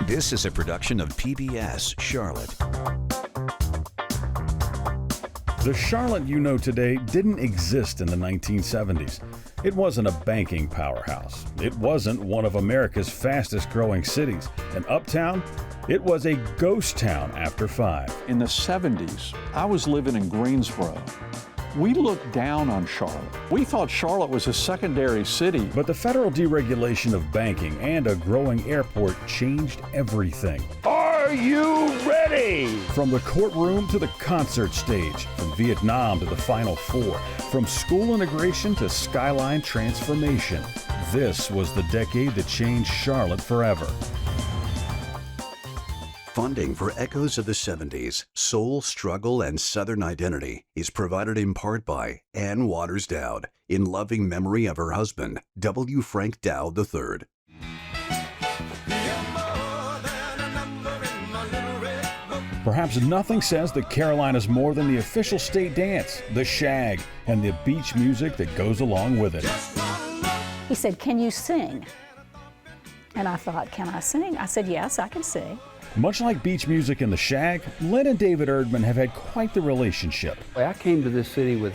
This is a production of PBS Charlotte. The Charlotte you know today didn't exist in the 1970s. It wasn't a banking powerhouse. It wasn't one of America's fastest growing cities. And Uptown, it was a ghost town after 5. In the 70s, I was living in Greensboro. We looked down on Charlotte. We thought Charlotte was a secondary city. But the federal deregulation of banking and a growing airport changed everything. Are you ready? From the courtroom to the concert stage, from Vietnam to the Final Four, from school integration to skyline transformation. This was the decade that changed Charlotte forever. Funding for Echoes of the 70s, Soul, Struggle, and Southern Identity is provided in part by Ann Waters Dowd, in loving memory of her husband, W. Frank Dowd III. Perhaps nothing says the Carolinas more than the official state dance, the shag, and the beach music that goes along with it. He said, "Can you sing?" And I thought, "Can I sing?" I said, "Yes, I can sing." Much like beach music and the shag, Lynn and David Erdman have had quite the relationship. I came to this city with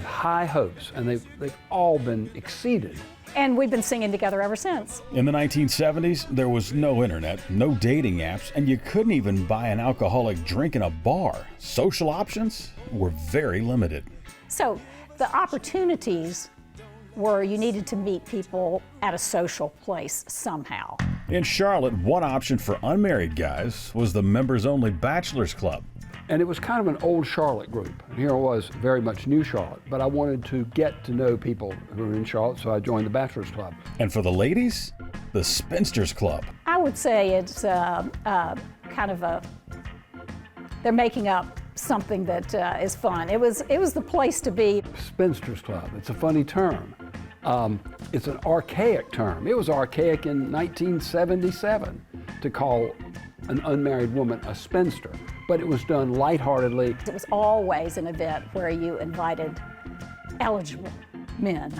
high hopes, and they've all been exceeded. And we've been singing together ever since. In the 1970s, there was no internet, no dating apps, and you couldn't even buy an alcoholic drink in a bar. Social options were very limited. So the opportunities were you needed to meet people at a social place somehow. In Charlotte, one option for unmarried guys was the members-only bachelor's club. And it was kind of an old Charlotte group. And here I was, very much new Charlotte, but I wanted to get to know people who were in Charlotte, so I joined the Bachelor's Club. And for the ladies, the Spinsters Club. I would say it's they're making up something that is fun. It was the place to be. Spinsters Club, it's a funny term. It's an archaic term. It was archaic in 1977 to call an unmarried woman a spinster, but it was done lightheartedly. It was always an event where you invited eligible men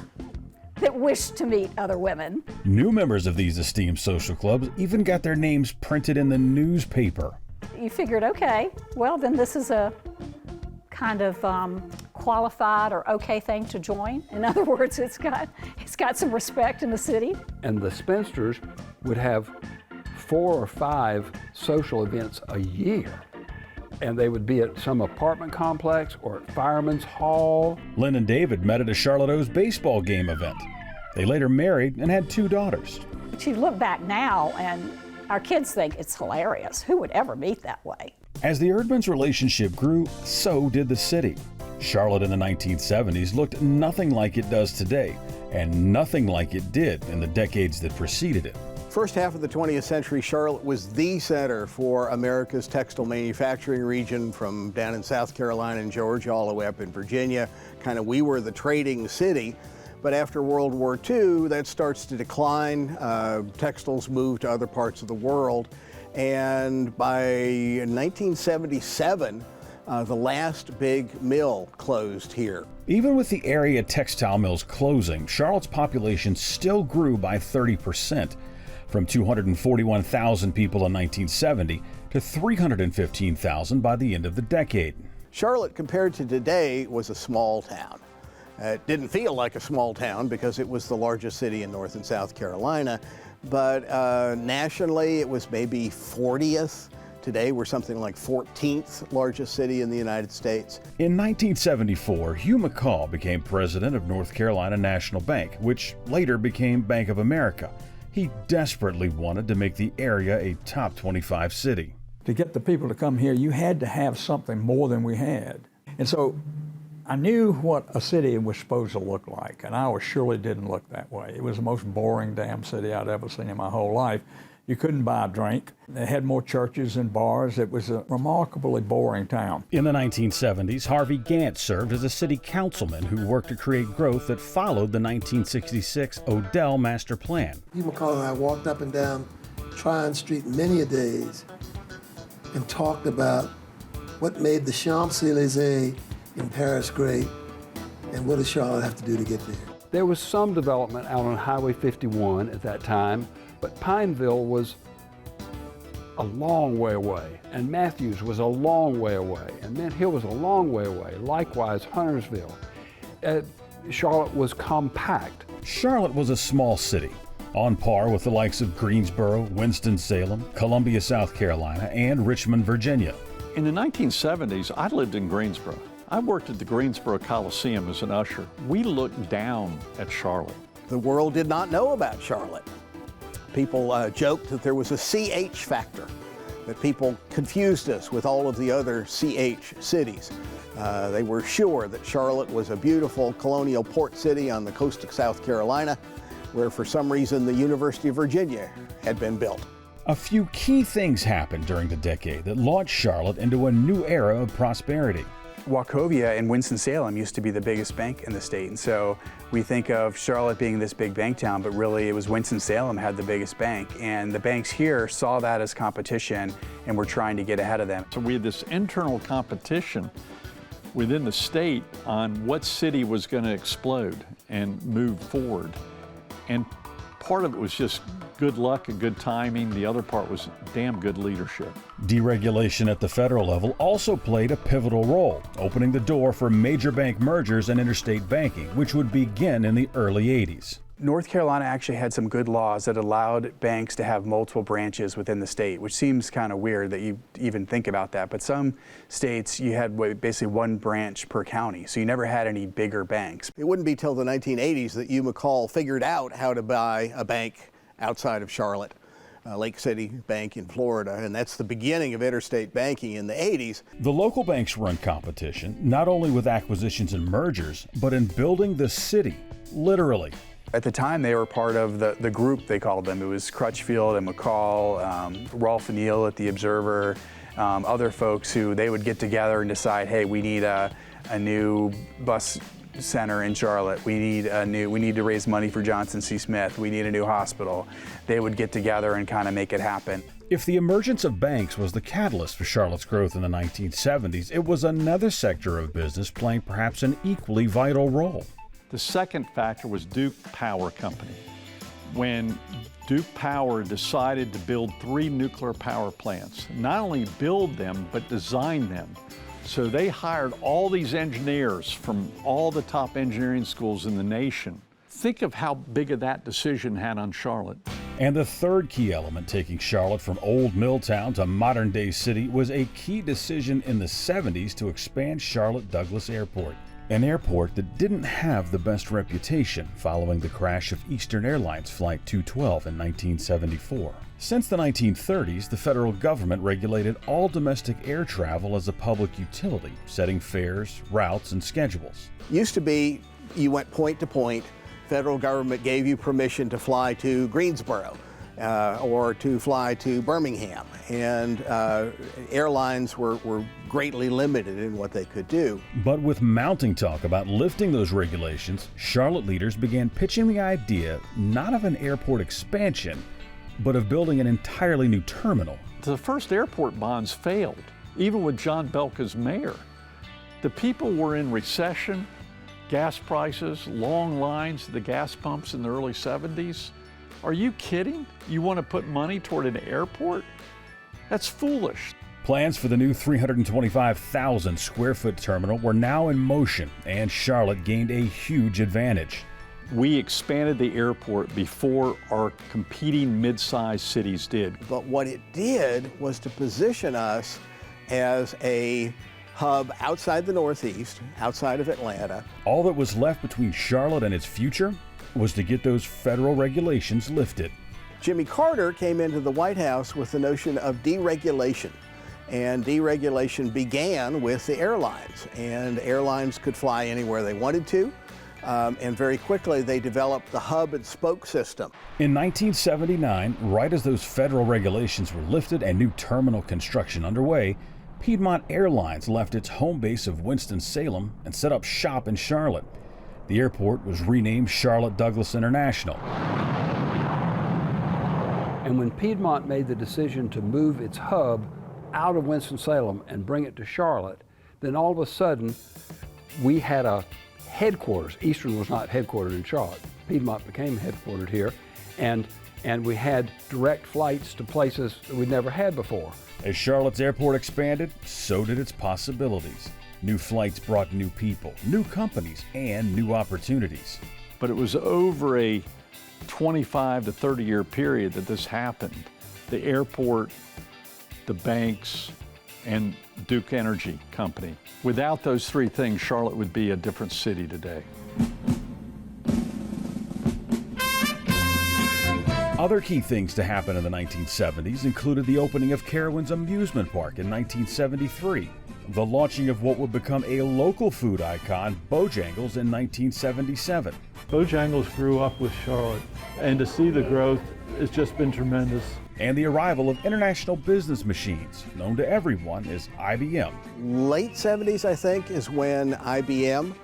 that wished to meet other women. New members of these esteemed social clubs even got their names printed in the newspaper. You figured, okay, well then this is a kind of qualified or okay thing to join. In other words, it's got some respect in the city. And the spinsters would have 4 or 5 social events a year. And they would be at some apartment complex or at Fireman's Hall. Lynn and David met at a Charlotte O's baseball game event. They later married and had 2 daughters. But you look back now and our kids think it's hilarious. Who would ever meet that way? As the Erdmans' relationship grew, so did the city. Charlotte in the 1970s looked nothing like it does today, and nothing like it did in the decades that preceded it. First half of the 20th century, Charlotte was the center for America's textile manufacturing region, from down in South Carolina and Georgia all the way up in Virginia. We were the trading city. But after World War II, that starts to decline. Textiles move to other parts of the world. And by 1977, the last big mill closed here. Even with the area textile mills closing, Charlotte's population still grew by 30%, from 241,000 people in 1970 to 315,000 by the end of the decade. Charlotte, compared to today, was a small town. It didn't feel like a small town because it was the largest city in North and South Carolina, but nationally it was maybe 40th. Today we're something like 14th largest city in the United States. In 1974, Hugh McCall became president of North Carolina National Bank, which later became Bank of America. He desperately wanted to make the area a top 25 city. To get the people to come here, you had to have something more than we had. And so I knew what a city was supposed to look like, and Iowa surely didn't look that way. It was the most boring damn city I'd ever seen in my whole life. You couldn't buy a drink. They had more churches and bars. It was a remarkably boring town. In the 1970s, Harvey Gantt served as a city councilman who worked to create growth that followed the 1966 Odell Master Plan. Hugh McCall and I walked up and down Tryon Street many a days and talked about what made the Champs-Élysées in Paris great, and what does Charlotte have to do to get there? There was some development out on Highway 51 at that time, but Pineville was a long way away, and Matthews was a long way away, and Mint Hill was a long way away. Likewise, Huntersville. Charlotte was compact. Charlotte was a small city, on par with the likes of Greensboro, Winston-Salem, Columbia, South Carolina, and Richmond, Virginia. In the 1970s, I lived in Greensboro. I worked at the Greensboro Coliseum as an usher. We looked down at Charlotte. The world did not know about Charlotte. People joked that there was a CH factor, that people confused us with all of the other CH cities. They were sure that Charlotte was a beautiful colonial port city on the coast of South Carolina, where for some reason the University of Virginia had been built. A few key things happened during the decade that launched Charlotte into a new era of prosperity. Wachovia and Winston-Salem used to be the biggest bank in the state, and so we think of Charlotte being this big bank town, but really it was Winston-Salem had the biggest bank, and the banks here saw that as competition and were trying to get ahead of them. So we had this internal competition within the state on what city was going to explode and move forward. And part of it was just good luck and good timing. The other part was damn good leadership. Deregulation at the federal level also played a pivotal role, opening the door for major bank mergers and interstate banking, which would begin in the early 80s. North Carolina actually had some good laws that allowed banks to have multiple branches within the state, which seems kind of weird that you even think about that. But some states, you had basically one branch per county, so you never had any bigger banks. It wouldn't be till the 1980s that Hugh McCall figured out how to buy a bank outside of Charlotte, Lake City Bank in Florida, and that's the beginning of interstate banking in the 80s. The local banks were in competition, not only with acquisitions and mergers, but in building the city, literally. At the time, they were part of the group, they called them. It was Crutchfield and McCall, Rolfe and Neal at the Observer, other folks who they would get together and decide, hey, we need a new bus center in Charlotte. We need to raise money for Johnson C. Smith. We need a new hospital. They would get together and kind of make it happen. If the emergence of banks was the catalyst for Charlotte's growth in the 1970s, it was another sector of business playing perhaps an equally vital role. The second factor was Duke Power Company. When Duke Power decided to build 3 nuclear power plants, not only build them, but design them. So they hired all these engineers from all the top engineering schools in the nation. Think of how big of that decision had on Charlotte. And the third key element taking Charlotte from old mill town to modern-day city was a key decision in the 70s to expand Charlotte Douglas Airport. An airport that didn't have the best reputation following the crash of Eastern Airlines Flight 212 in 1974. Since the 1930s, the federal government regulated all domestic air travel as a public utility, setting fares, routes, and schedules. Used to be, you went point to point, federal government gave you permission to fly to Greensboro or to fly to Birmingham, and airlines were greatly limited in what they could do. But with mounting talk about lifting those regulations, Charlotte leaders began pitching the idea not of an airport expansion, but of building an entirely new terminal. The first airport bonds failed, even with John Belk as mayor. The people were in recession, gas prices, long lines at the gas pumps in the early 70s. Are you kidding? You want to put money toward an airport? That's foolish. Plans for the new 325,000 square foot terminal were now in motion, and Charlotte gained a huge advantage. We expanded the airport before our competing mid-sized cities did. But what it did was to position us as a hub outside the Northeast, outside of Atlanta. All that was left between Charlotte and its future was to get those federal regulations lifted. Jimmy Carter came into the White House with the notion of deregulation. And deregulation began with the airlines. And airlines could fly anywhere they wanted to. And very quickly they developed the hub and spoke system. In 1979, right as those federal regulations were lifted and new terminal construction underway, Piedmont Airlines left its home base of Winston-Salem and set up shop in Charlotte. The airport was renamed Charlotte Douglas International. And when Piedmont made the decision to move its hub out of Winston-Salem and bring it to Charlotte, then all of a sudden we had a headquarters. Eastern was not headquartered in Charlotte. Piedmont became headquartered here, and And we had direct flights to places that we'd never had before. As Charlotte's airport expanded, so did its possibilities. New flights brought new people, new companies, and new opportunities. But it was over a 25 to 30 year period that this happened. The airport, the banks, and Duke Energy Company. Without those three things, Charlotte would be a different city today. Other key things to happen in the 1970s included the opening of Carowinds Amusement Park in 1973, the launching of what would become a local food icon, Bojangles, in 1977. Bojangles grew up with Charlotte, and to see the growth, it's just been tremendous. And the arrival of international business machines, known to everyone as IBM. Late 70s, I think, is when IBM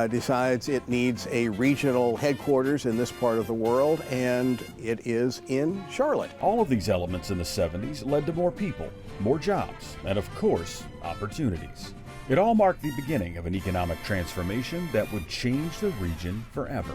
decides it needs a regional headquarters in this part of the world, and it is in Charlotte. All of these elements in the 70s led to more people, more jobs, and of course, opportunities. It all marked the beginning of an economic transformation that would change the region forever.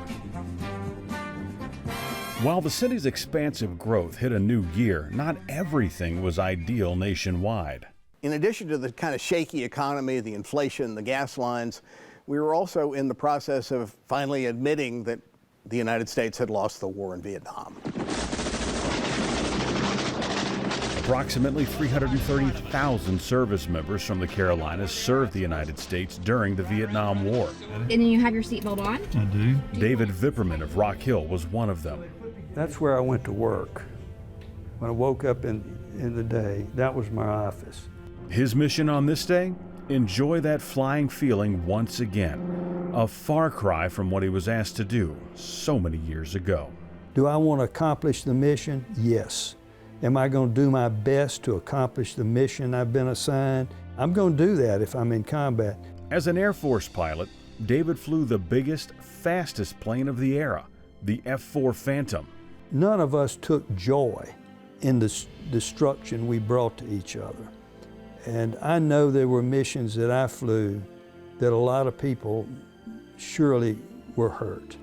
While the city's expansive growth hit a new gear, not everything was ideal nationwide. In addition to the kind of shaky economy, the inflation, the gas lines, we were also in the process of finally admitting that the United States had lost the war in Vietnam. Approximately 330,000 service members from the Carolinas served the United States during the Vietnam War. And then you have your seatbelt on? I do. David Vipperman of Rock Hill was one of them. That's where I went to work. When I woke up in the day, that was my office. His mission on this day? Enjoy that flying feeling once again. A far cry from what he was asked to do so many years ago. Do I want to accomplish the mission? Yes. Am I going to do my best to accomplish the mission I've been assigned? I'm going to do that if I'm in combat. As an Air Force pilot, David flew the biggest, fastest plane of the era, the F-4 Phantom. None of us took joy in the destruction we brought to each other. And I know there were missions that I flew that a lot of people surely were hurt.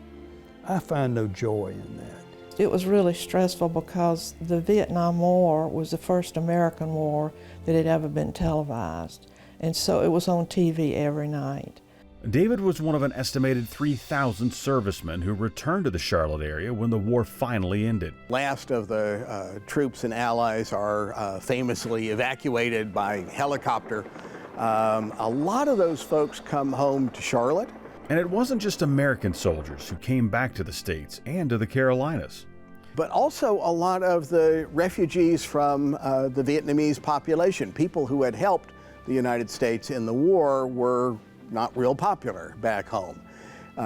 I find no joy in that. It was really stressful because the Vietnam War was the first American war that had ever been televised. And so it was on TV every night. David was one of an estimated 3,000 servicemen who returned to the Charlotte area when the war finally ended. Last of the troops and allies are famously evacuated by helicopter. A lot of those folks come home to Charlotte. And it wasn't just American soldiers who came back to the States and to the Carolinas. But also a lot of the refugees from the Vietnamese population, people who had helped the United States in the war, were not real popular back home.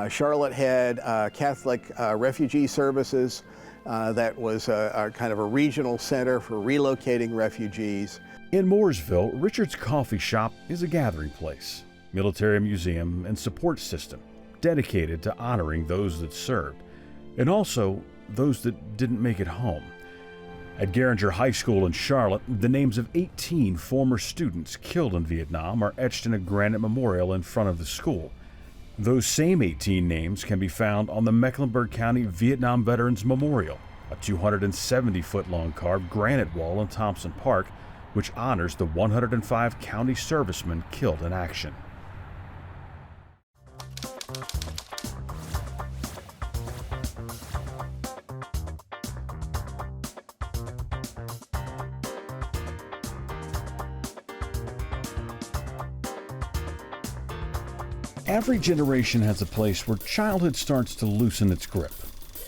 Charlotte had Catholic refugee services that was a kind of a regional center for relocating refugees. In Mooresville, Richard's Coffee Shop is a gathering place, military museum, and support system dedicated to honoring those that served, and also those that didn't make it home. At Garinger High School in Charlotte, the names of 18 former students killed in Vietnam are etched in a granite memorial in front of the school. Those same 18 names can be found on the Mecklenburg County Vietnam Veterans Memorial, a 270-foot-long carved granite wall in Thompson Park, which honors the 105 county servicemen killed in action. Every generation has a place where childhood starts to loosen its grip.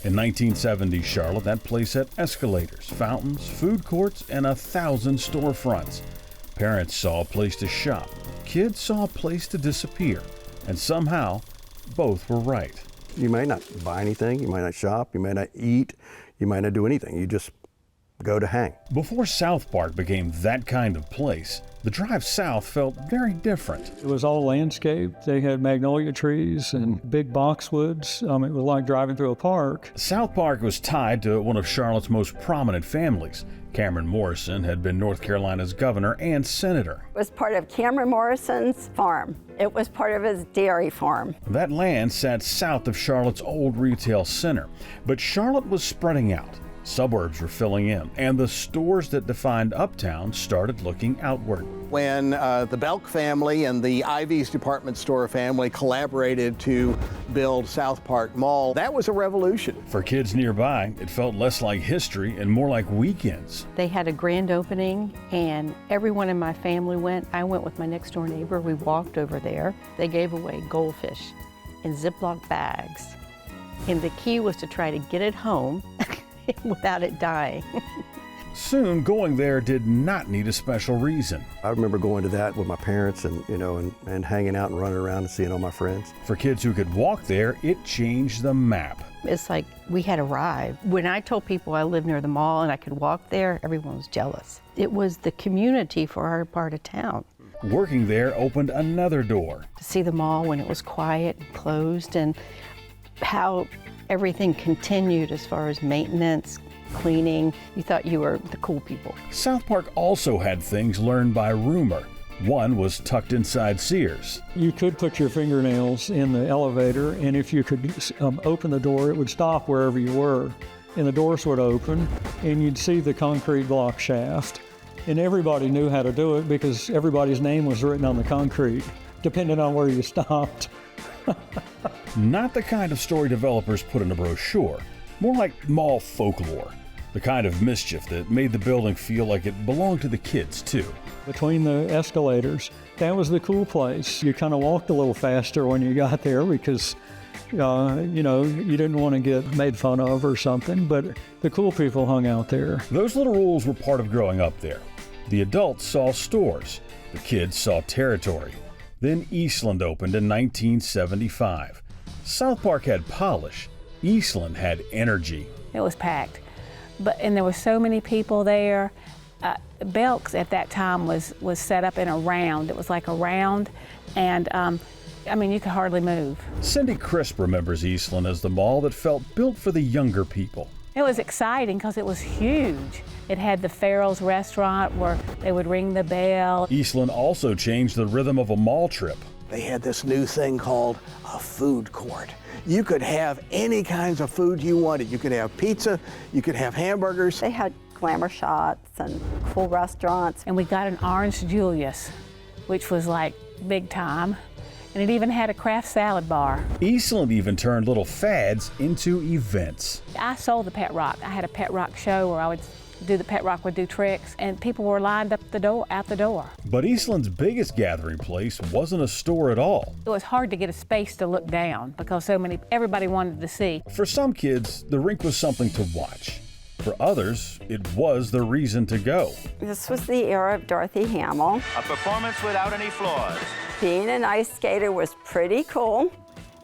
In 1970 Charlotte, that place had escalators, fountains, food courts, and 1,000 storefronts. Parents saw a place to shop. Kids saw a place to disappear. And somehow, both were right. You might not buy anything, you might not shop, you might not eat, you might not do anything. You just go to hang. Before South Park became that kind of place, the drive south felt very different. It was all landscaped. They had magnolia trees and big boxwoods. It was like driving through a park. South Park was tied to one of Charlotte's most prominent families. Cameron Morrison had been North Carolina's governor and senator. It was part of Cameron Morrison's farm. It was part of his dairy farm. That land sat south of Charlotte's old retail center, but Charlotte was spreading out. Suburbs were filling in, and the stores that defined Uptown started looking outward. When the Belk family and the Ivy's department store family collaborated to build South Park Mall, that was a revolution. For kids nearby, it felt less like history and more like weekends. They had a grand opening, and everyone in my family went. I went with my next door neighbor. We walked over there. They gave away goldfish in Ziploc bags, and the key was to try to get it home without it dying. Soon, going there did not need a special reason. I remember going to that with my parents and, and hanging out and running around and seeing all my friends. For kids who could walk there, it changed the map. It's like we had arrived. When I told people I lived near the mall and I could walk there, everyone was jealous. It was the community for our part of town. Working there opened another door. To see the mall when it was quiet and closed, and how everything continued as far as maintenance, cleaning. You thought you were the cool people. South Park also had things learned by rumor. One was tucked inside Sears. You could put your fingernails in the elevator, and if you could open the door, it would stop wherever you were. And the doors would open, and you'd see the concrete block shaft. And everybody knew how to do it because everybody's name was written on the concrete, depending on where you stopped. Not the kind of story developers put in a brochure, more like mall folklore, the kind of mischief that made the building feel like it belonged to the kids too. Between the escalators, that was the cool place. You kind of walked a little faster when you got there because, you didn't want to get made fun of or something, but the cool people hung out there. Those little rules were part of growing up there. The adults saw stores, the kids saw territory. Then Eastland opened in 1975. South Park had polish. Eastland had energy. It was packed, and there were so many people there. Belk's at that time was set up in a round. It was like a round, and you could hardly move. Cindy Crisp remembers Eastland as the mall that felt built for the younger people. It was exciting because it was huge. It had the Farrell's restaurant where they would ring the bell. Eastland also changed the rhythm of a mall trip. They had this new thing called a food court. You could have any kinds of food you wanted. You could have pizza, you could have hamburgers. They had glamour shots and cool restaurants. And we got an Orange Julius, which was like big time. And it even had a craft salad bar. Eastland even turned little fads into events. I sold the Pet Rock. I had a Pet Rock show where I would do the Pet Rock would do tricks, and people were lined up out the door. But Eastland's biggest gathering place wasn't a store at all. It was hard to get a space to look down because everybody wanted to see. For some kids, the rink was something to watch. For others, it was the reason to go. This was the era of Dorothy Hamill. A performance without any flaws. Being an ice skater was pretty cool,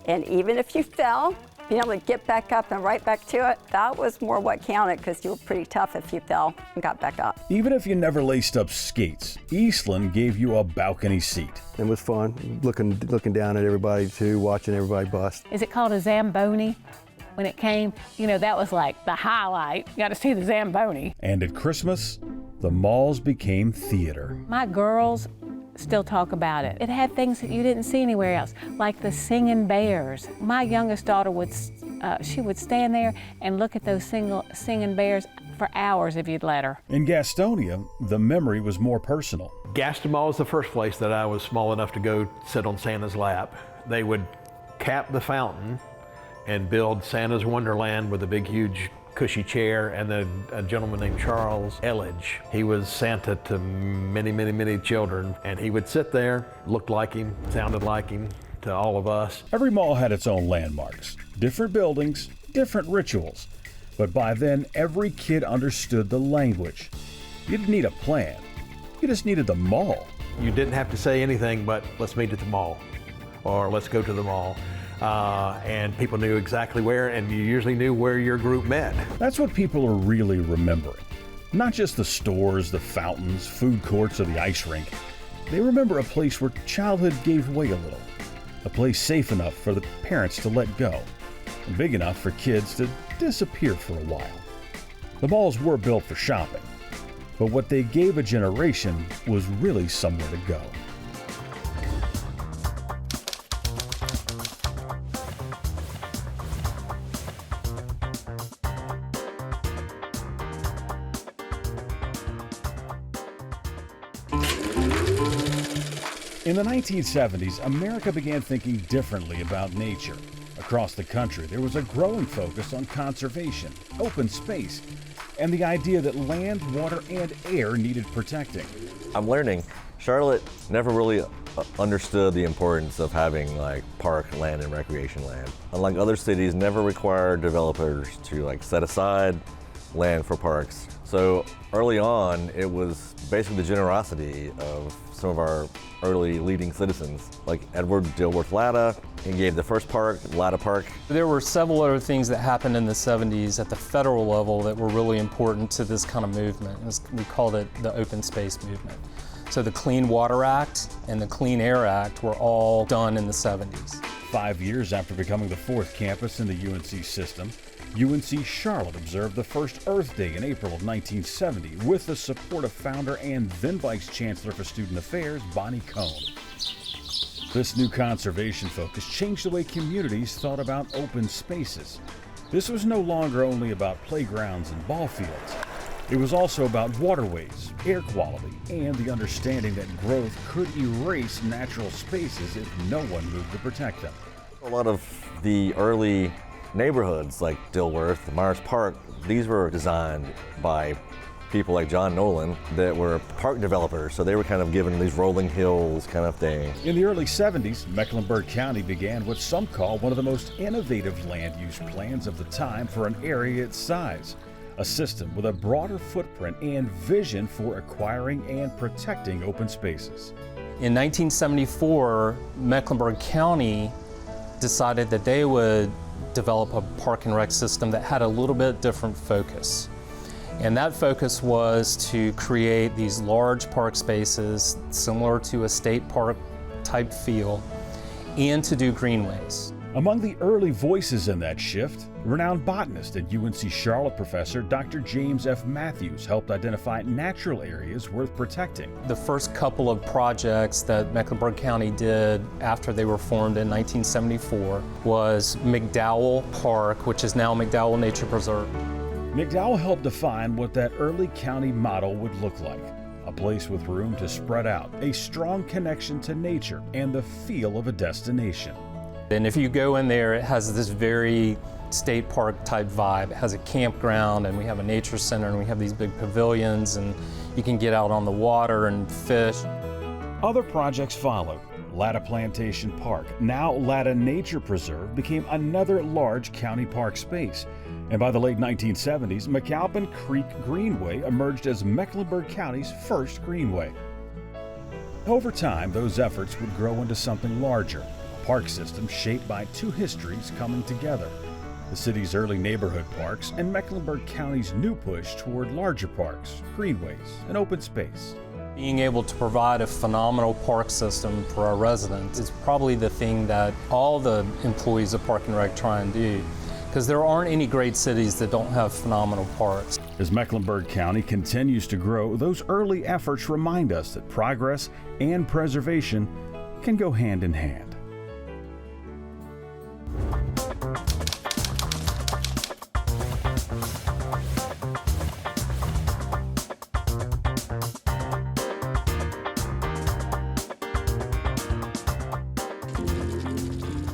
and even if you fell, being able to get back up and right back to it, that was more what counted because you were pretty tough if you fell and got back up. Even if you never laced up skates, Eastland gave you a balcony seat. It was fun, looking down at everybody too, watching everybody bust. Is it called a Zamboni? When it came, that was like the highlight. You got to see the Zamboni. And at Christmas, the malls became theater. My girls still talk about it. It had things that you didn't see anywhere else, like the singing bears. My youngest daughter would stand there and look at those singing bears for hours if you'd let her. In Gastonia, the memory was more personal. Gaston Mall was the first place that I was small enough to go sit on Santa's lap. They would cap the fountain and build Santa's Wonderland with a big, huge, cushy chair, and then a gentleman named Charles Elledge. He was Santa to many, many, many children, and he would sit there, looked like him, sounded like him to all of us. Every mall had its own landmarks, different buildings, different rituals. But by then, every kid understood the language. You didn't need a plan. You just needed the mall. You didn't have to say anything but, let's meet at the mall, or let's go to the mall. And people knew exactly where, and you usually knew where your group met. That's what people are really remembering. Not just the stores, the fountains, food courts, or the ice rink. They remember a place where childhood gave way a little. A place safe enough for the parents to let go, and big enough for kids to disappear for a while. The malls were built for shopping, but what they gave a generation was really somewhere to go. In the 1970s, America began thinking differently about nature. Across the country, there was a growing focus on conservation, open space, and the idea that land, water, and air needed protecting. I'm learning Charlotte never really understood the importance of having like park land and recreation land. Unlike other cities, never required developers to like set aside land for parks. So early on, it was basically the generosity of some of our early leading citizens, like Edward Dilworth Latta. He gave the first park, Latta Park. There were several other things that happened in the 70s at the federal level that were really important to this kind of movement. We called it the open space movement. So the Clean Water Act and the Clean Air Act were all done in the 70s. 5 years after becoming the fourth campus in the UNC system, UNC Charlotte observed the first Earth Day in April of 1970 with the support of founder and then Vice Chancellor for Student Affairs, Bonnie Cohn. This new conservation focus changed the way communities thought about open spaces. This was no longer only about playgrounds and ball fields. It was also about waterways, air quality, and the understanding that growth could erase natural spaces if no one moved to protect them. A lot of the early neighborhoods like Dilworth, Myers Park, these were designed by people like John Nolan that were park developers, so they were kind of given these rolling hills kind of thing. In the early 70s, Mecklenburg County began what some call one of the most innovative land use plans of the time for an area its size. A system with a broader footprint and vision for acquiring and protecting open spaces. In 1974, Mecklenburg County decided that they would develop a park and rec system that had a little bit different focus. And that focus was to create these large park spaces similar to a state park type feel and to do greenways. Among the early voices in that shift, renowned botanist and UNC Charlotte professor Dr. James F. Matthews helped identify natural areas worth protecting. The first couple of projects that Mecklenburg County did after they were formed in 1974 was McDowell Park, which is now McDowell Nature Preserve. McDowell helped define what that early county model would look like. A place with room to spread out, a strong connection to nature, and the feel of a destination. And if you go in there, it has this very state park type vibe. It has a campground, and we have a nature center, and we have these big pavilions, and you can get out on the water and fish. Other projects followed. Latta Plantation Park, now Latta Nature Preserve, became another large county park space. And by the late 1970s, McAlpin Creek Greenway emerged as Mecklenburg County's first greenway. Over time, those efforts would grow into something larger. Park system shaped by two histories coming together, the city's early neighborhood parks and Mecklenburg County's new push toward larger parks, greenways, and open space. Being able to provide a phenomenal park system for our residents is probably the thing that all the employees of Park and Rec try and do, because there aren't any great cities that don't have phenomenal parks. As Mecklenburg County continues to grow, those early efforts remind us that progress and preservation can go hand in hand.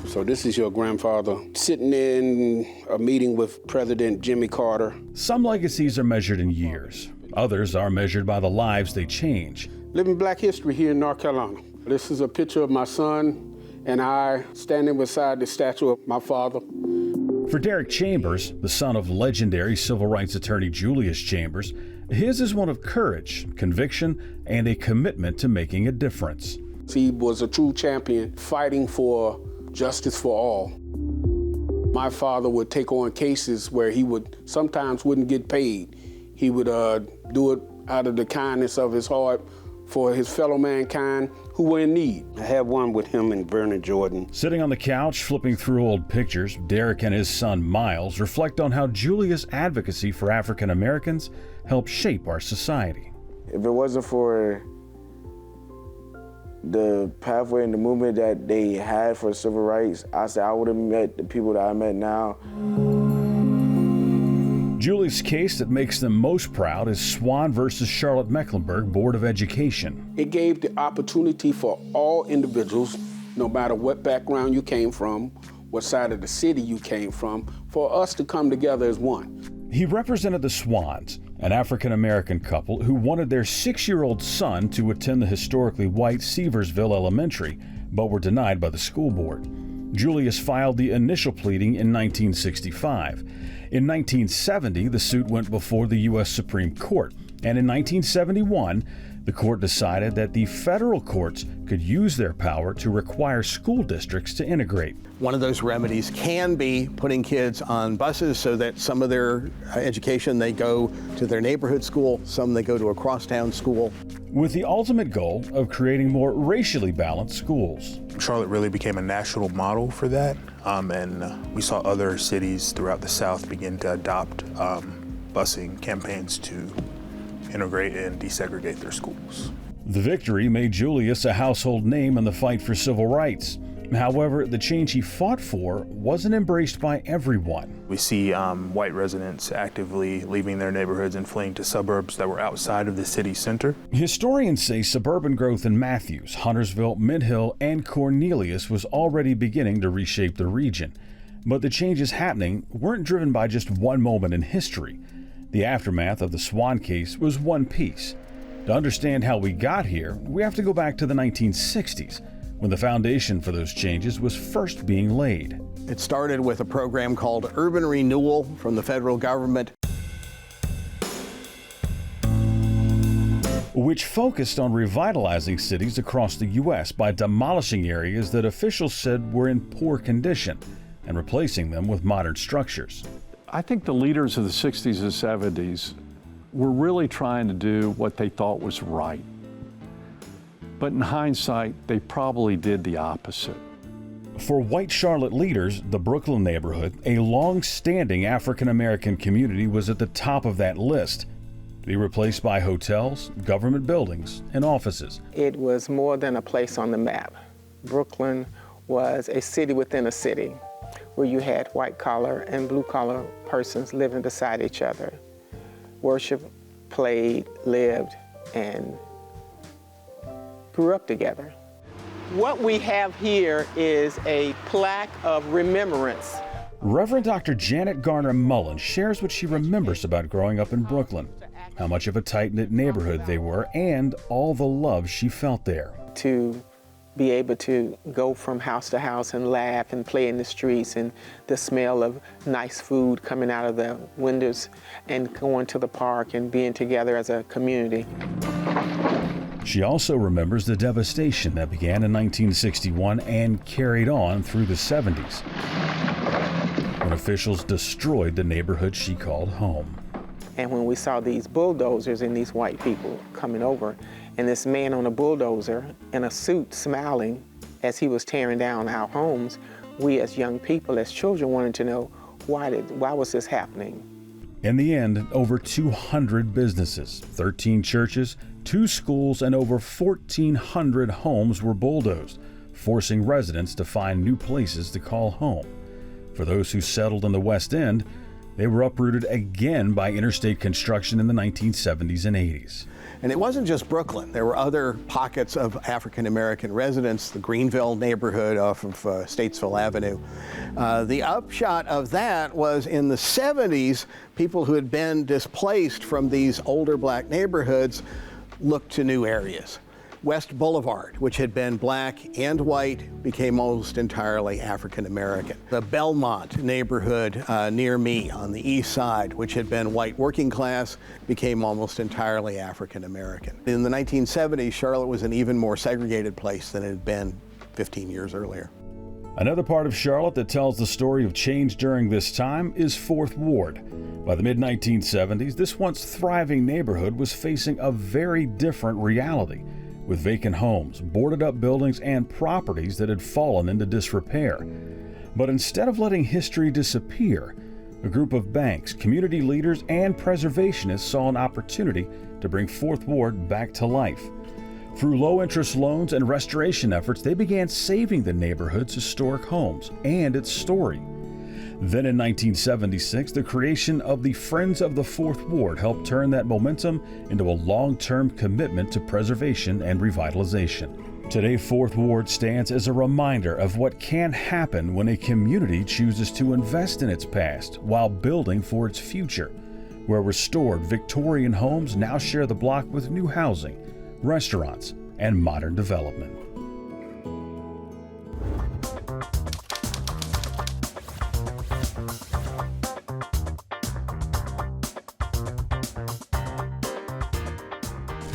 So this is your grandfather sitting in a meeting with President Jimmy Carter. Some legacies are measured in years. Others are measured by the lives they change. Living Black history here in North Carolina. This is a picture of my son and I standing beside the statue of my father. For Derek Chambers, the son of legendary civil rights attorney Julius Chambers, his is one of courage, conviction, and a commitment to making a difference. He was a true champion fighting for justice for all. My father would take on cases where he sometimes wouldn't get paid. He would do it out of the kindness of his heart for his fellow mankind who were in need. I have one with him and Vernon Jordan. Sitting on the couch, flipping through old pictures, Derek and his son Miles reflect on how Julius' advocacy for African Americans helped shape our society. If it wasn't for the pathway and the movement that they had for civil rights, I would have met the people that I met now. Julie's case that makes them most proud is Swan versus Charlotte-Mecklenburg Board of Education. It gave the opportunity for all individuals, no matter what background you came from, what side of the city you came from, for us to come together as one. He represented the Swans, an African-American couple who wanted their 6-year-old son to attend the historically white Seversville Elementary, but were denied by the school board. Julius filed the initial pleading in 1965. In 1970, the suit went before the U.S. Supreme Court, and in 1971, the court decided that the federal courts could use their power to require school districts to integrate. One of those remedies can be putting kids on buses so that some of their education they go to their neighborhood school, some they go to a crosstown school. With the ultimate goal of creating more racially balanced schools. Charlotte really became a national model for that, and we saw other cities throughout the South begin to adopt busing campaigns to integrate and desegregate their schools. The victory made Julius a household name in the fight for civil rights. However, the change he fought for wasn't embraced by everyone. We see white residents actively leaving their neighborhoods and fleeing to suburbs that were outside of the city center. Historians say suburban growth in Matthews, Huntersville, Mid-Hill, and Cornelius was already beginning to reshape the region. But the changes happening weren't driven by just one moment in history. The aftermath of the Swan case was one piece. To understand how we got here, we have to go back to the 1960s, when the foundation for those changes was first being laid. It started with a program called Urban Renewal from the federal government, which focused on revitalizing cities across the U.S. by demolishing areas that officials said were in poor condition and replacing them with modern structures. I think the leaders of the 60s and 70s were really trying to do what they thought was right. But in hindsight, they probably did the opposite. For white Charlotte leaders, the Brooklyn neighborhood, a long-standing African-American community, was at the top of that list, to be replaced by hotels, government buildings, and offices. It was more than a place on the map. Brooklyn was a city within a city, where you had white-collar and blue-collar persons living beside each other. Worshiped, played, lived, and grew up together. What we have here is a plaque of remembrance. Reverend Dr. Janet Garner Mullen shares what she remembers about growing up in Brooklyn, how much of a tight-knit neighborhood they were, and all the love she felt there. To be able to go from house to house and laugh and play in the streets, and the smell of nice food coming out of the windows, and going to the park and being together as a community. She also remembers the devastation that began in 1961 and carried on through the 70s, when officials destroyed the neighborhood she called home. And when we saw these bulldozers and these white people coming over, and this man on a bulldozer in a suit smiling as he was tearing down our homes, we as young people, as children, wanted to know why was this happening? In the end, over 200 businesses, 13 churches, 2 schools, and over 1,400 homes were bulldozed, forcing residents to find new places to call home. For those who settled in the West End, they were uprooted again by interstate construction in the 1970s and 80s. And it wasn't just Brooklyn. There were other pockets of African-American residents, the Greenville neighborhood off of Statesville Avenue. The upshot of that was in the 70s, people who had been displaced from these older black neighborhoods looked to new areas. West Boulevard, which had been black and white, became almost entirely African-American. The Belmont neighborhood near me on the east side, which had been white working class, became almost entirely African-American. In the 1970s, Charlotte was an even more segregated place than it had been 15 years earlier. Another part of Charlotte that tells the story of change during this time is Fourth Ward. By the mid-1970s, this once thriving neighborhood was facing a very different reality, with vacant homes, boarded-up buildings, and properties that had fallen into disrepair. But instead of letting history disappear, a group of banks, community leaders, and preservationists saw an opportunity to bring Fourth Ward back to life. Through low-interest loans and restoration efforts, they began saving the neighborhood's historic homes and its story. Then in 1976, the creation of the Friends of the Fourth Ward helped turn that momentum into a long-term commitment to preservation and revitalization. Today, Fourth Ward stands as a reminder of what can happen when a community chooses to invest in its past while building for its future, where restored Victorian homes now share the block with new housing, restaurants, and modern development.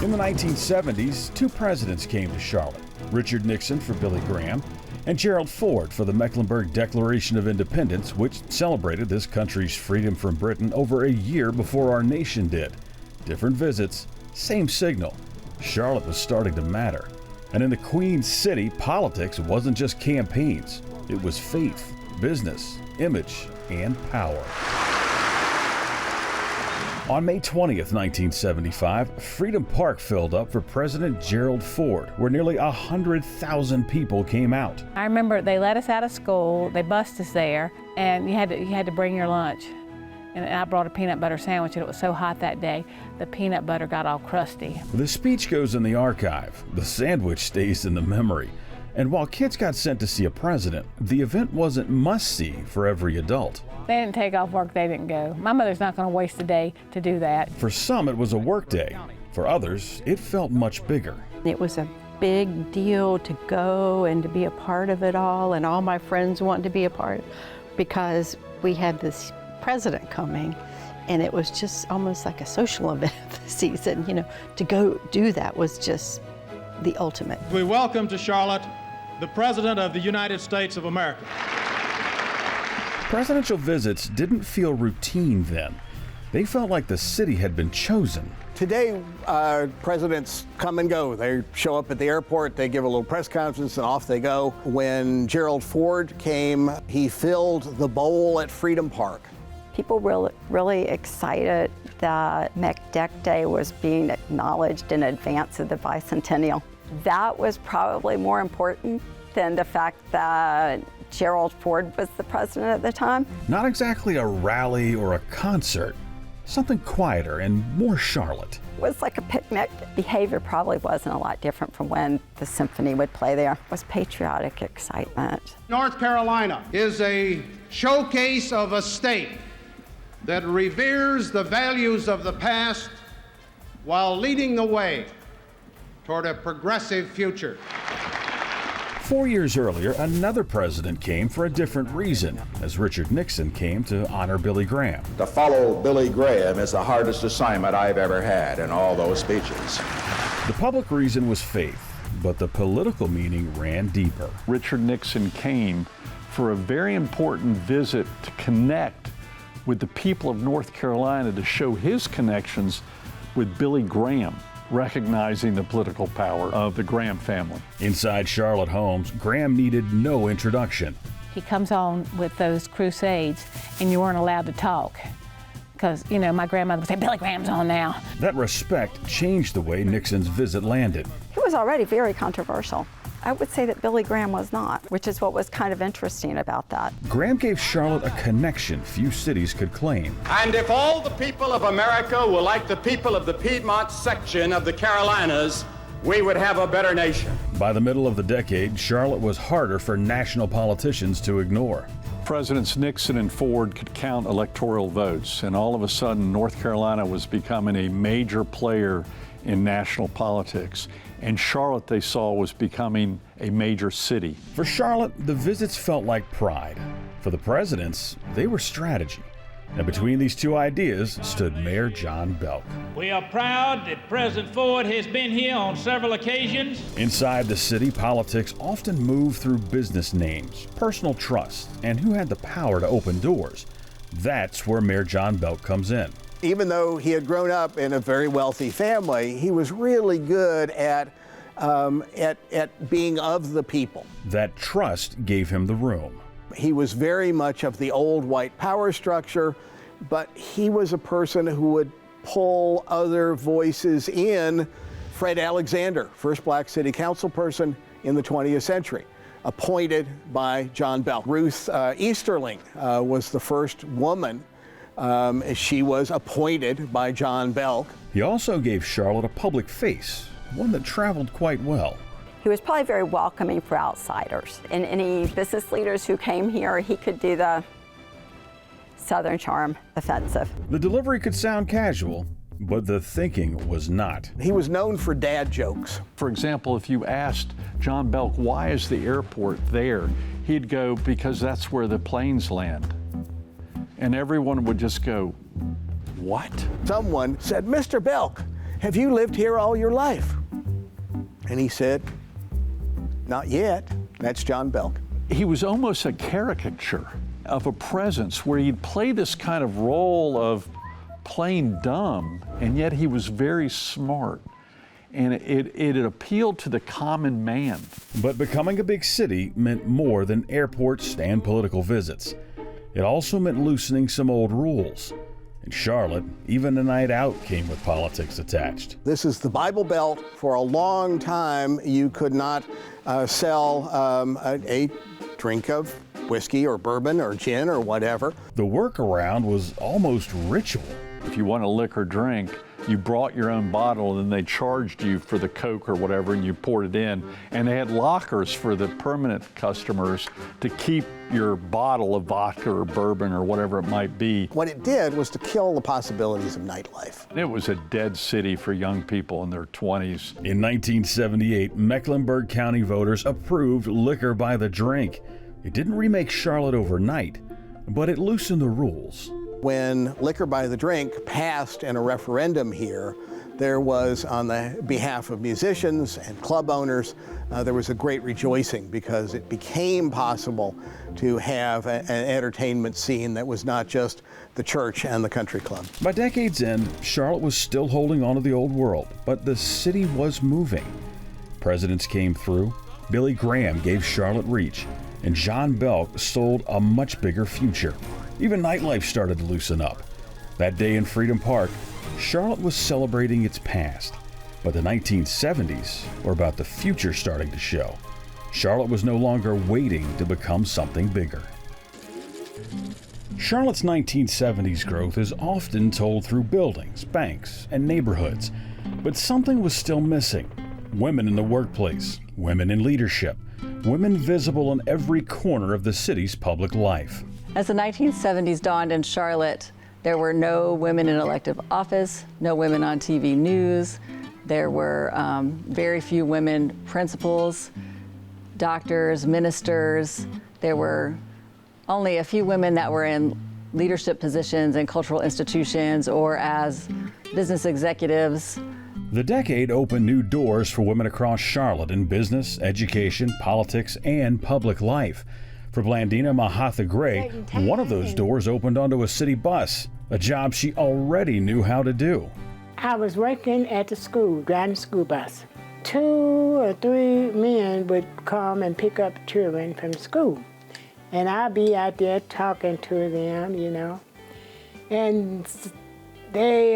In the 1970s, two presidents came to Charlotte, Richard Nixon for Billy Graham and Gerald Ford for the Mecklenburg Declaration of Independence, which celebrated this country's freedom from Britain over a year before our nation did. Different visits, same signal. Charlotte was starting to matter. And in the Queen City, politics wasn't just campaigns. It was faith, business, image, and power. On May 20th, 1975, Freedom Park filled up for President Gerald Ford, where nearly 100,000 people came out. I remember they let us out of school, they bussed us there, and you had to bring your lunch. And I brought a peanut butter sandwich, and it was so hot that day, the peanut butter got all crusty. The speech goes in the archive. The sandwich stays in the memory. And while kids got sent to see a president, the event wasn't must-see for every adult. They didn't take off work, they didn't go. My mother's not going to waste a day to do that. For some, it was a work day. For others, it felt much bigger. It was a big deal to go and to be a part of it all, and all my friends wanted to be a part because we had this president coming, and it was just almost like a social event this season. You know, to go do that was just the ultimate. We welcome to Charlotte the President of the United States of America. Presidential visits didn't feel routine then. They felt like the city had been chosen. Today, presidents come and go. They show up at the airport, they give a little press conference, and off they go. When Gerald Ford came, he filled the bowl at Freedom Park. People were really excited that McDeck Day was being acknowledged in advance of the bicentennial. That was probably more important than the fact that Gerald Ford was the president at the time. Not exactly a rally or a concert, something quieter and more Charlotte. It was like a picnic. Behavior probably wasn't a lot different from when the symphony would play there. It was patriotic excitement. North Carolina is a showcase of a state that reveres the values of the past while leading the way toward a progressive future. 4 years earlier, another president came for a different reason, as Richard Nixon came to honor Billy Graham. To follow Billy Graham is the hardest assignment I've ever had in all those speeches. The public reason was faith, but the political meaning ran deeper. Richard Nixon came for a very important visit to connect with the people of North Carolina, to show his connections with Billy Graham, recognizing the political power of the Graham family. Inside Charlotte homes, Graham needed no introduction. He comes on with those crusades, and you weren't allowed to talk. Because, you know, my grandmother would say, Billy Graham's on now. That respect changed the way Nixon's visit landed. He was already very controversial. I would say that Billy Graham was not, which is what was kind of interesting about that. Graham gave Charlotte a connection few cities could claim. And if all the people of America were like the people of the Piedmont section of the Carolinas, we would have a better nation. By the middle of the decade, Charlotte was harder for national politicians to ignore. Presidents Nixon and Ford could count electoral votes, and all of a sudden, North Carolina was becoming a major player in national politics. And Charlotte, they saw, was becoming a major city. For Charlotte, the visits felt like pride. For the presidents, they were strategy. And between these two ideas stood Mayor John Belk. We are proud that President Ford has been here on several occasions. Inside the city, politics often moved through business names, personal trust, and who had the power to open doors. That's where Mayor John Belk comes in. Even though he had grown up in a very wealthy family, he was really good at being of the people. That trust gave him the room. He was very much of the old white power structure, but he was a person who would pull other voices in. Fred Alexander, first black city council person in the 20th century. appointed by John Belk. Ruth Easterling was the first woman. She was appointed by John Belk. He also gave Charlotte a public face, one that traveled quite well. He was probably very welcoming for outsiders. And any business leaders who came here, he could do the Southern charm offensive. The delivery could sound casual, but the thinking was not. He was known for dad jokes. For example, if you asked John Belk, why is the airport there? He'd go, because that's where the planes land. And everyone would just go, what? Someone said, Mr. Belk, have you lived here all your life? And he said, not yet. That's John Belk. He was almost a caricature of a presence where he'd play this kind of role of plain dumb, and yet he was very smart. And it appealed to the common man. But becoming a big city meant more than airports and political visits. It also meant loosening some old rules. In Charlotte, even a night out came with politics attached. This is the Bible Belt. For a long time, you could not sell a drink of whiskey or bourbon or gin or whatever. The workaround was almost ritual. If you want a liquor drink, you brought your own bottle and they charged you for the Coke or whatever and you poured it in. And they had lockers for the permanent customers to keep your bottle of vodka or bourbon or whatever it might be. What it did was to kill the possibilities of nightlife. It was a dead city for young people in their 20s. In 1978, Mecklenburg County voters approved liquor by the drink. It didn't remake Charlotte overnight, but it loosened the rules. When liquor by the drink passed in a referendum here, there was, on the behalf of musicians and club owners, there was a great rejoicing because it became possible to have an entertainment scene that was not just the church and the country club. By decade's end, Charlotte was still holding on to the old world, but the city was moving. Presidents came through, Billy Graham gave Charlotte reach, and John Belk sold a much bigger future. Even nightlife started to loosen up. That day in Freedom Park, Charlotte was celebrating its past, but the 1970s were about the future starting to show. Charlotte was no longer waiting to become something bigger. Charlotte's 1970s growth is often told through buildings, banks, and neighborhoods, but something was still missing. Women in the workplace, women in leadership, women visible in every corner of the city's public life. As the 1970s dawned in Charlotte, there were no women in elective office, no women on TV news. There were very few women principals, doctors, ministers. There were only a few women that were in leadership positions in cultural institutions or as business executives. The decade opened new doors for women across Charlotte in business, education, politics, and public life. For Blandina Mahatha Gray, one of those doors opened onto a city bus, a job she already knew how to do. I was working at the school, driving the school bus. 2 or 3 men would come and pick up children from school. And I'd be out there talking to them, you know. And they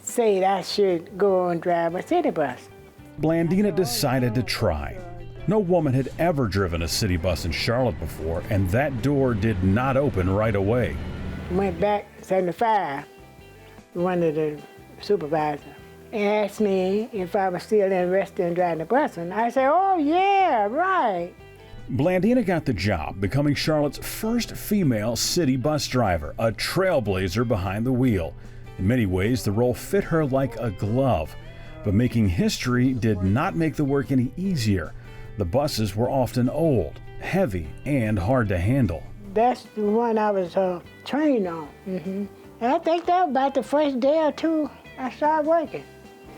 said I should go and drive a city bus. Blandina decided to try. No woman had ever driven a city bus in Charlotte before, and that door did not open right away. Went back 75, one of the supervisors, and asked me if I was still interested in driving the bus. And I said, oh yeah, right. Blandina got the job, becoming Charlotte's first female city bus driver, a trailblazer behind the wheel. In many ways, the role fit her like a glove, but making history did not make the work any easier. The buses were often old, heavy, and hard to handle. That's the one I was trained on. And I think that was about the first day or two I started working.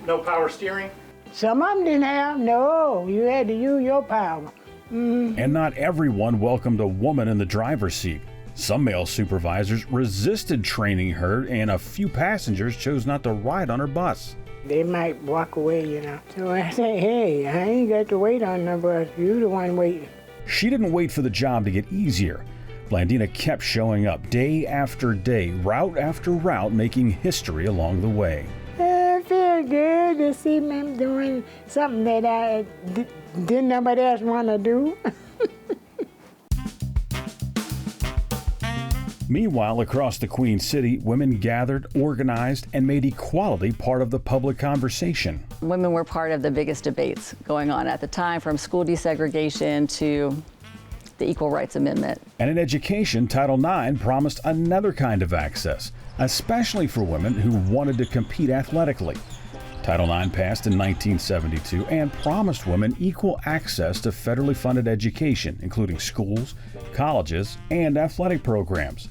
No power steering? Some of them didn't have. No, you had to use your power. And not everyone welcomed a woman in the driver's seat. Some male supervisors resisted training her, and a few passengers chose not to ride on her bus. They might walk away, you know. So I say, hey, I ain't got to wait on the bus. You the one waiting. She didn't wait for the job to get easier. Blandina kept showing up day after day, route after route, making history along the way. I feel good. just see me doing something that I didn't nobody else want to do. Meanwhile, across the Queen City, women gathered, organized, and made equality part of the public conversation. Women were part of the biggest debates going on at the time, from school desegregation to the Equal Rights Amendment. And in education, Title IX promised another kind of access, especially for women who wanted to compete athletically. Title IX passed in 1972 and promised women equal access to federally funded education, including schools, colleges, and athletic programs.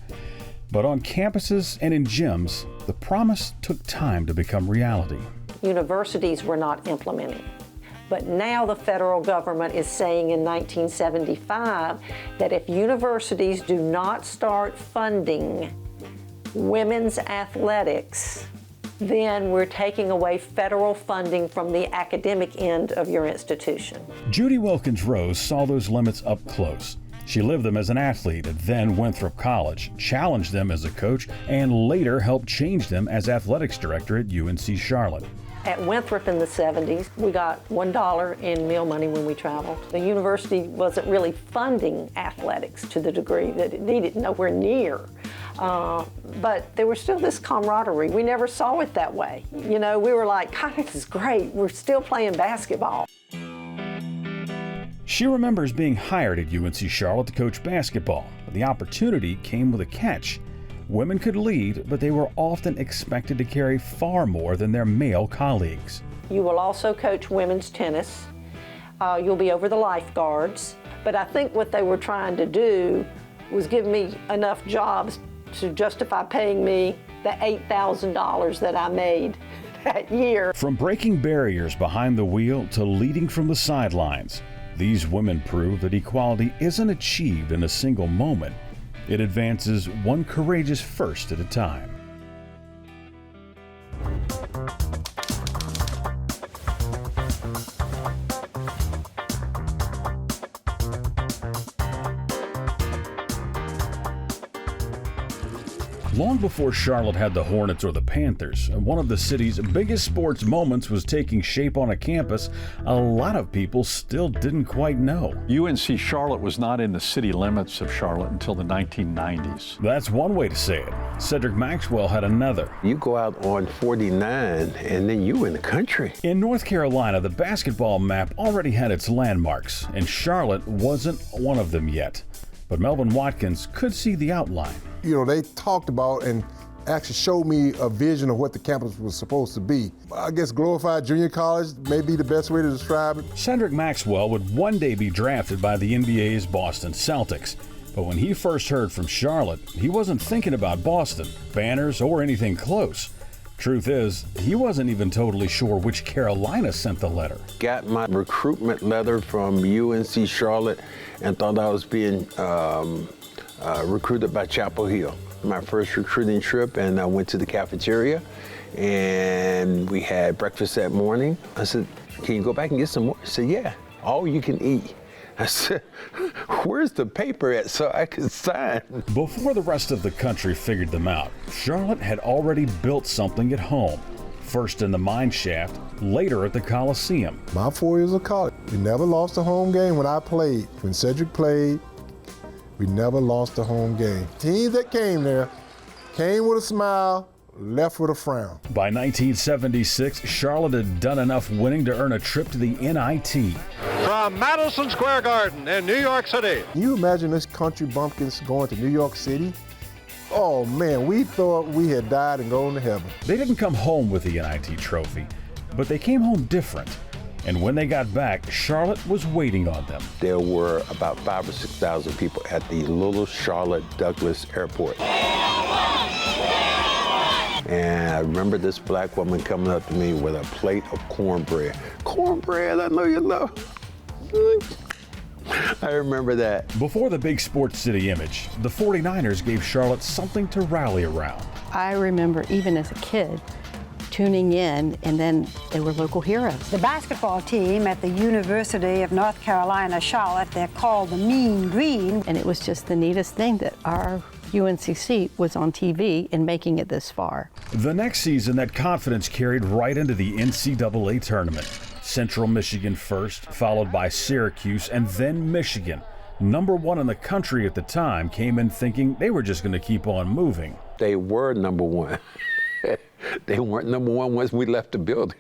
But on campuses and in gyms, the promise took time to become reality. Universities were not implementing. But now the federal government is saying in 1975 that if universities do not start funding women's athletics, then we're taking away federal funding from the academic end of your institution. Judy Wilkins Rose saw those limits up close. She lived them as an athlete at then Winthrop College, challenged them as a coach, and later helped change them as athletics director at UNC Charlotte. At Winthrop in the 70s, we got $1 in meal money when we traveled. The university wasn't really funding athletics to the degree that it needed, nowhere near. But there was still this camaraderie. We never saw it that way. You know, we were like, God, this is great. We're still playing basketball. She remembers being hired at UNC Charlotte to coach basketball, but the opportunity came with a catch. Women could lead, but they were often expected to carry far more than their male colleagues. You will also coach women's tennis. You'll be over the lifeguards. But I think what they were trying to do was give me enough jobs to justify paying me the $8,000 that I made that year. From breaking barriers behind the wheel to leading from the sidelines, these women prove that equality isn't achieved in a single moment. It advances one courageous first at a time. Long before Charlotte had the Hornets or the Panthers, one of the city's biggest sports moments was taking shape on a campus a lot of people still didn't quite know. UNC Charlotte was not in the city limits of Charlotte until the 1990s. That's one way to say it. Cedric Maxwell had another. You go out on 49 and then you in the country. In North Carolina, the basketball map already had its landmarks, and Charlotte wasn't one of them yet. But Melvin Watkins could see the outline. You know, they talked about and actually showed me a vision of what the campus was supposed to be. I guess glorified junior college may be the best way to describe it. Cedric Maxwell would one day be drafted by the NBA's Boston Celtics. But when he first heard from Charlotte, he wasn't thinking about Boston, banners, or anything close. Truth is, he wasn't even totally sure which Carolina sent the letter. Got my recruitment letter from UNC Charlotte and thought I was being recruited by Chapel Hill. My first recruiting trip, and I went to the cafeteria and we had breakfast that morning. I said, can you go back and get some more? He said, yeah, all you can eat. I said, where's the paper at so I could sign? Before the rest of the country figured them out, Charlotte had already built something at home. First in the mine shaft, later at the Coliseum. My 4 years of college, we never lost a home game when I played. When Cedric played, we never lost a home game. Teams that came there came with a smile, left with a frown. By 1976, Charlotte had done enough winning to earn a trip to the NIT. From Madison Square Garden in New York City. Can you imagine this country bumpkins going to New York City? Oh man, we thought we had died and gone to heaven. They didn't come home with the NIT trophy, but they came home different. And when they got back, Charlotte was waiting on them. There were about 5,000 or 6,000 people at the Little Charlotte Douglas Airport. And I remember this black woman coming up to me with a plate of cornbread. Cornbread, I know you love. I remember that. Before the big sports city image, the 49ers gave Charlotte something to rally around. I remember even as a kid tuning in, and then they were local heroes. The basketball team at the University of North Carolina, Charlotte, they're called the Mean Green. And it was just the neatest thing that our UNCC was on TV and making it this far. The next season, that confidence carried right into the NCAA tournament. Central Michigan first, followed by Syracuse, and then Michigan. Number one in the country at the time came in thinking they were just going to keep on moving. They were number one. They weren't number one once we left the building.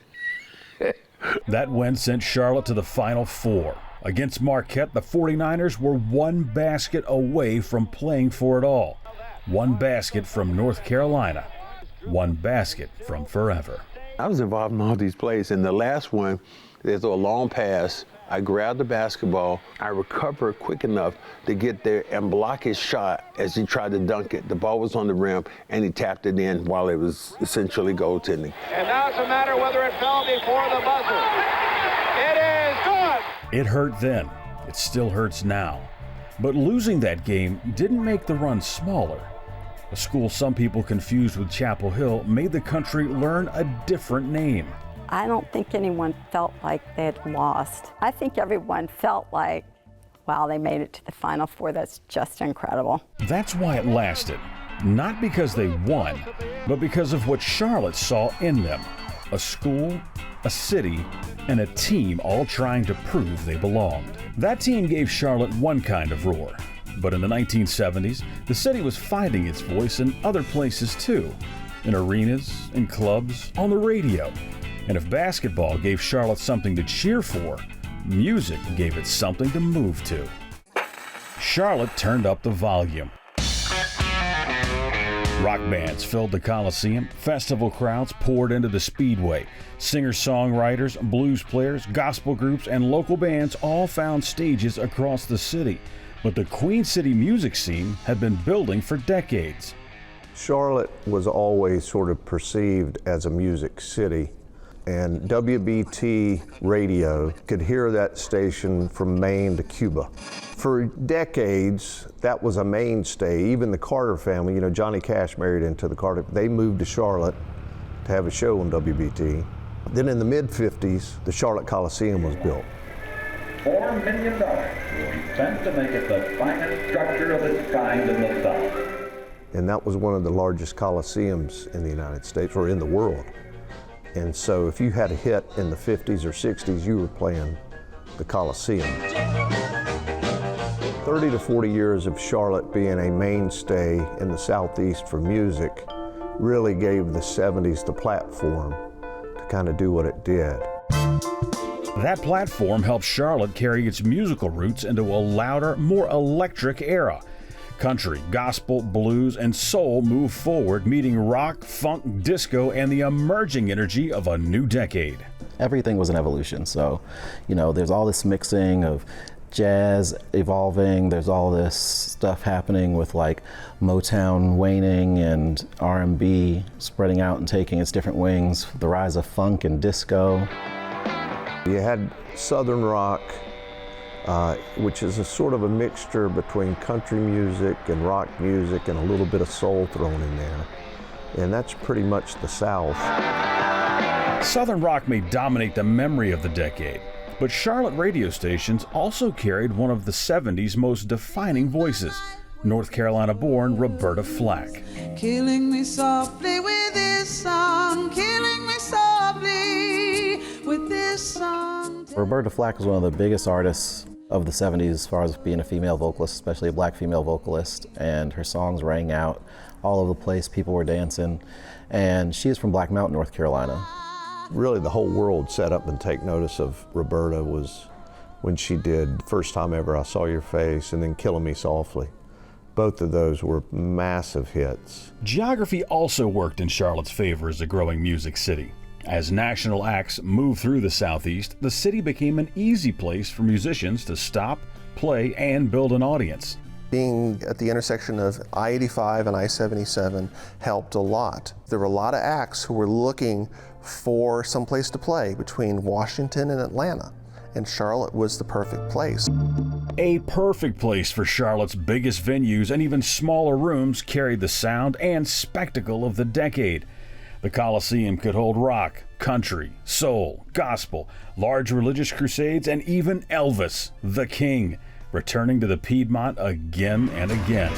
That win sent Charlotte to the Final Four. Against Marquette, the 49ers were one basket away from playing for it all. One basket from North Carolina. One basket from forever. I was involved in all these plays, and the last one, there's a long pass. I grabbed the basketball. I recovered quick enough to get there and block his shot as he tried to dunk it. The ball was on the rim, and he tapped it in while it was essentially goaltending. And now it's a matter whether it fell before the buzzer. It is good! It hurt then. It still hurts now. But losing that game didn't make the run smaller. A school some people confused with Chapel Hill made the country learn a different name. I don't think anyone felt like they had lost. I think everyone felt like, wow, they made it to the Final Four. That's just incredible. That's why it lasted. Not because they won, but because of what Charlotte saw in them. A school, a city, and a team all trying to prove they belonged. That team gave Charlotte one kind of roar. But in the 1970s, the city was finding its voice in other places too. In arenas, in clubs, on the radio. And if basketball gave Charlotte something to cheer for, music gave it something to move to. Charlotte turned up the volume. Rock bands filled the Coliseum, festival crowds poured into the Speedway. Singer-songwriters, blues players, gospel groups, and local bands all found stages across the city. But the Queen City music scene had been building for decades. Charlotte was always sort of perceived as a music city, and WBT radio could hear that station from Maine to Cuba. For decades, that was a mainstay. Even the Carter family, you know, Johnny Cash married into the Carter, they moved to Charlotte to have a show on WBT. Then in the mid-50s, the Charlotte Coliseum was built. $4 million will be spent to make it the finest structure of its kind in the South. And that was one of the largest coliseums in the United States, or in the world. And so if you had a hit in the 50s or 60s, you were playing the Coliseum. 30 to 40 years of Charlotte being a mainstay in the Southeast for music really gave the 70s the platform to kind of do what it did. That platform helped Charlotte carry its musical roots into a louder, more electric era. Country, gospel, blues, and soul moved forward, meeting rock, funk, disco, and the emerging energy of a new decade. Everything was an evolution. So, you know, there's all this mixing of jazz evolving, there's all this stuff happening with like Motown waning and R&B spreading out and taking its different wings, the rise of funk and disco. You had Southern rock, which is a sort of a mixture between country music and rock music and a little bit of soul thrown in there. And that's pretty much the South. Southern rock may dominate the memory of the decade, but Charlotte radio stations also carried one of the 70s most defining voices, North Carolina-born Roberta Flack. Killing me softly with this song, killing me softly with this song. Roberta Flack was one of the biggest artists of the 70s as far as being a female vocalist, especially a black female vocalist, and her songs rang out all over the place. People were dancing, and she is from Black Mountain, North Carolina. Really the whole world sat up and take notice of Roberta was when she did First Time Ever I Saw Your Face and then Killing Me Softly. Both of those were massive hits. Geography also worked in Charlotte's favor as a growing music city. As national acts moved through the Southeast, the city became an easy place for musicians to stop, play, and build an audience. Being at the intersection of I-85 and I-77 helped a lot. There were a lot of acts who were looking for some place to play between Washington and Atlanta, and Charlotte was the perfect place. A perfect place for Charlotte's biggest venues, and even smaller rooms carried the sound and spectacle of the decade. The Coliseum could hold rock, country, soul, gospel, large religious crusades, and even Elvis, the King, returning to the Piedmont again and again.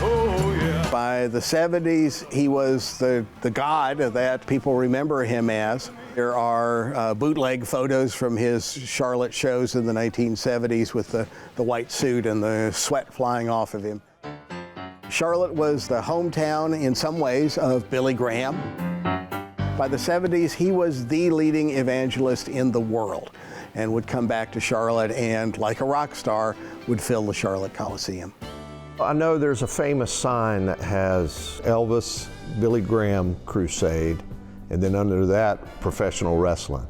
Oh, yeah. By the 70s, he was the god that people remember him as. There are bootleg photos from his Charlotte shows in the 1970s with the white suit and the sweat flying off of him. Charlotte was the hometown, in some ways, of Billy Graham. By the 70s, he was the leading evangelist in the world and would come back to Charlotte and, like a rock star, would fill the Charlotte Coliseum. I know there's a famous sign that has Elvis, Billy Graham crusade, and then under that, professional wrestling.